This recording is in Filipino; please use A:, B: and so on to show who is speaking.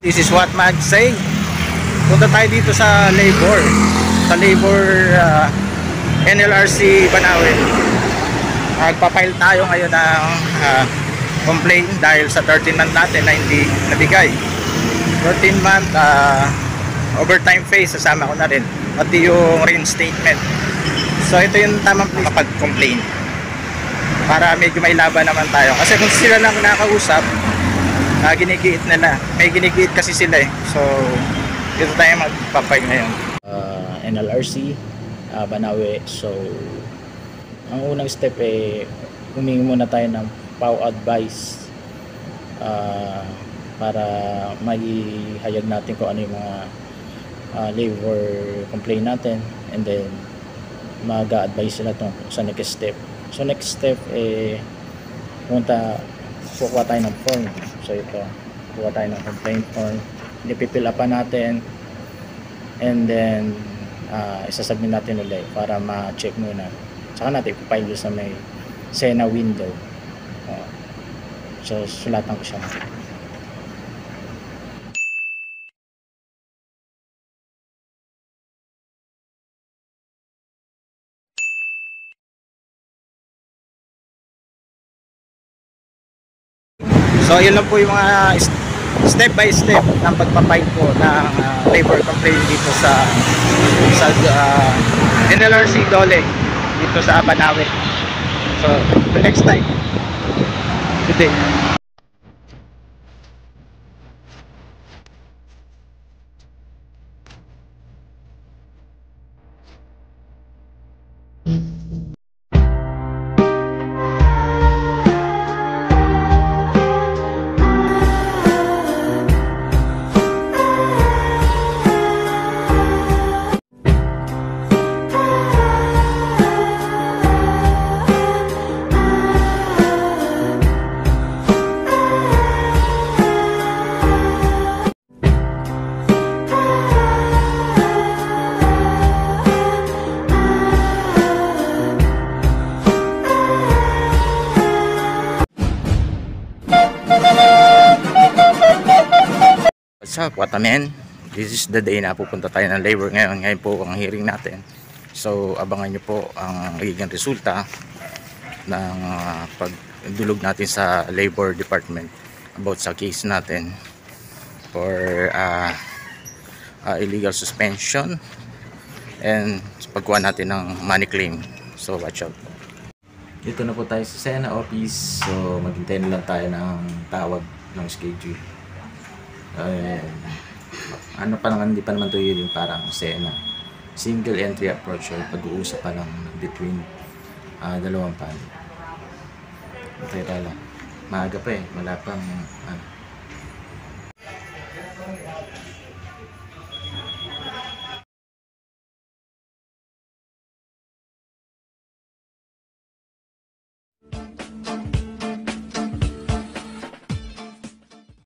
A: This is what Mag say. Punta tayo dito sa labor. Sa labor NLRC Banawe. Magpa-file tayo ngayon ng complaint dahil sa 13-month natin na hindi nabigay. 13-month overtime phase, sasama ko na rin. Pati yung reinstatement. So ito yung tamang place kapag-complain. Para medyo may laban naman tayo. Kasi kung sila lang nakakausap, ginigiit nila. May ginigiit kasi sila eh. So dito tayo magpa-file ngayon.
B: NLRC Banawe. So ang unang step humingi muna tayo ng PAW advice para maihayag natin kung ano yung mga labor complaint natin, and then mag-a-advise sila tungkol sa next step. So next step kukuha tayo ng form. So ito, kukuha tayo ng complaint form, ipipil up natin, and then isasubmit natin ulit para ma-check muna. Saka natin ipipile sa may SENA window. So sulatan ko siya.
A: So yun lang po yung mga step by step ng pagpapile po ng labor complaint dito sa NLRC Dole dito sa Banawe. So the next time. Good day. What's up, what man? This is the day na pupunta tayo ng labor ngayon. Ngayon po ang hearing natin. So abangan nyo po ang magiging resulta ng pagdulog natin sa labor department about sa case natin for illegal suspension and pagkuha natin ng money claim. So watch out.
B: Dito na po tayo sa SENA office. So maghintay na lang tayo ng tawag ng schedule. Ano pa lang, hindi pa naman ito yung parang SENA single entry approach, or pag-uusap pa lang between dalawang panig. Okay, tala maaga pa wala pang